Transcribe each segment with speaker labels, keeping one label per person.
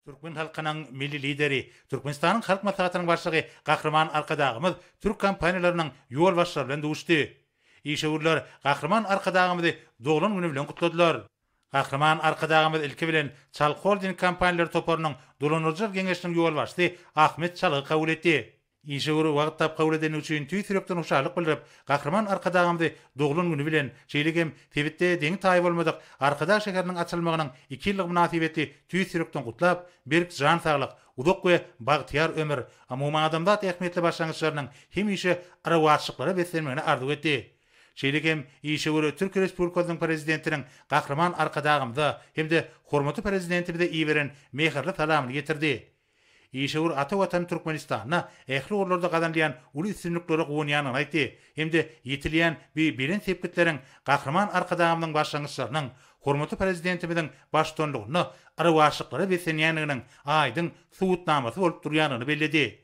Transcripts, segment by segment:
Speaker 1: Türkmen halkının milli lideri, Türkmenistan'ın halk maslahatynyň başlygy Gahrman Arkadagymyz Türk kompaniýalarynyň ýol başçylary bilen duşdy. Işeýurlar Gahrman Arkadagymyzy doglan güni bilen gutladylar. Gahrman Arkadagymyz ilki bilen Çalk Holding kompaniýalary toparynyň dolanjylar geňeşiniň ýol başçysy Ahmet Çalygy kabul etdi. Işeýur wagt tap kabul eden üçin tüýsürekden uşalyk bildirip, Gahrman Arkadagymyzy doglan güni bilen şeýlegem Tebitde deň taýy bolmadyk Arkadag şäheriniň açylmagynyň 2 ýyllyk münasibeti tüýsürekden gutlap, berk jan saglyk, udak we bagtyar ömür, amuma adamdat ähmiýetli başlangyçlarynyň hemişe arawaçlyklara beslenmegine arzu etdi. Şeýlegem Işeýur Türk Respublikasynyň prezidentiniň Gahrman Arkadagymyza hemde hormaty prezidenti bize iýeren meherli salamyny getirdi. Işeýur ata watan Türkmenistanyna ähli urlarda gazanýan uly üstünlikleri goňýanyny aýtdy. Hemde ýetilýän bilen sepkitleriň Gahrman Arkadagymyň başlangyçlarynyň hormaty prezidentimizin başçylygyny arawaçlyklara beslenýänliginiň aýdyň subutnamasy bolup durýanyny bellidi.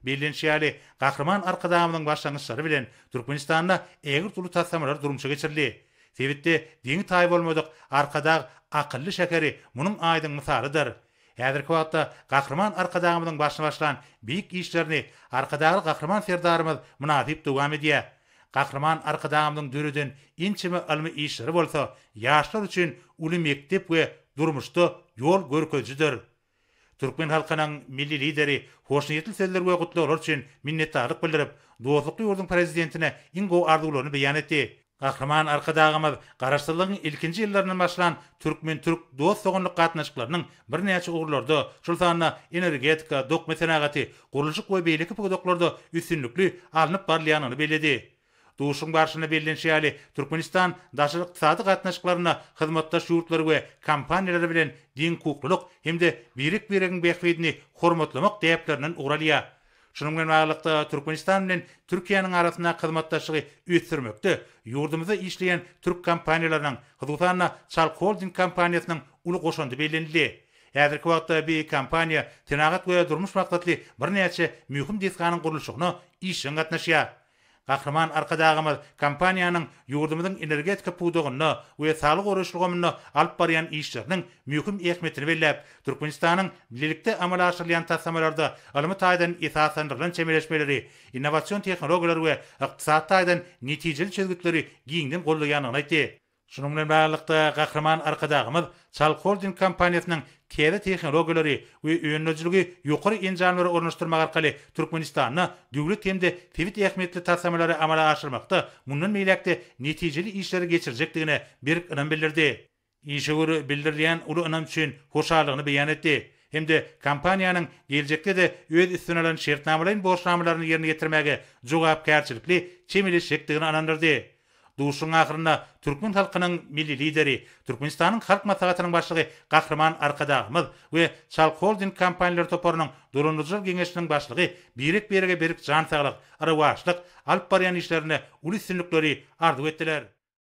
Speaker 1: Bilinçýäli Gahrman Arkadagymyň başlangyçlary bilen Türkmenistanyna ägir tuly tasamalar durmuşa geçirildi. Tebitde deň taýy bolmadyk Arkadag akylly şäkeri munyň aýdyň misalydyr. Häzirki wagtda Gahrman Arkadagymyň başyna başlan biýik işlerini Arkadagy Gahrman serdarymyz münasip dowam edýär. Gahrman Arkadagymyň dürüden inçime almy işleri bolsa, ýaşlar üçin uly mektep we durmuşda ýol görkezjidir. Türkmen halkynyň milli lideri hoşnýetli sözler we gutlalar üçin minnetdarlyk bildirip, dostlukly ýurdun prezidentine ingo arzuwlaryny beýan etdi. Gahrman Arkadagymyz garaşdyrlygyň ilkinji ýyllaryndan başlan Türk dost soňunlyk gatnaşyklarynyň bir näçe ugurlarda, şol sanyna energetika, dok mesenagaty, gurulşyk we beýleki pogdoklarda üstünlikli alınıp barlýanyny bellädi. Duşun barşyna bellenşýäli Türkmenistan daşary ykdysady gatnaşyklaryna hyzmatdaş ýurtlary we kompaniýalary bilen diň hukuklyk hemde birik-birigiň behbedini hormatlamak täpleriniň ugralýar. Şunun bilen baglykda Türkmenistan bilen Türkiýanyň arasynda hyzmatdaşlygy üýtdirmekde ýurdumyzda işleýän Türk kompaniýalarynyň, hyzmatlaryna Çalk Holding kompaniýasynyň uly goşandy bellenildi. Häzirki wagtda bir kompaniýa tenagat we durmuş maksatly bir näçe mühim deskanyň gurulşygyna işin gatnaşýar. Gahrman Arkadagymyz kompaniýanyň ýurdumyzyň energetika puwdugyny we saglyk gurulşygyny alyp barýan işleriniň mühim ähmiýetini belläp, Türkmenistanyň bilelikde amal aşyrylýan tasamalarda alymy taýdan esaslandyrılan çemeleşmeleri, innowasion tehnologiýalary we ykdysat taýdan netijeli çözgütleri giňden gollaýanyny aýtdy. Şunun bilen baglykda Gahrman Arkadagymyz Çalk Holding kompaniýasynyň täze tehnologiýalary we öňüňçiligi ýokary enjamlary ornaşdyrmak arkaly Türkmenistanyna döwlet hemde tebit ähmiýetli tasamalary amala aşyrmakda mundan meýlekde netijeli işleri geçirjekdigine bir ynam bildirdi. Işeýur bildirilýän uly ynam üçin hoşallygyny beýan etdi. Hemde kompaniýanyň geljekde de öz üstüne alan şertnamalaryň borçnamalaryny ýerine getirmäge jogapkärçilikli çemeleşjekdigini anandyrdy. Duşun ahyrynda Türkmen halkynyň milli lideri, Türkmenistanyň halk maslahatynyň başlygy Gahrman Arkadagymyz we Çalk Holding kompaniýalary toparynyň dolanjylar geňeşiniň başlygy birik-birige berip jan saglyk, arawaçlyk alyp barýan işlerine uly üstünlikleri arzu etdiler.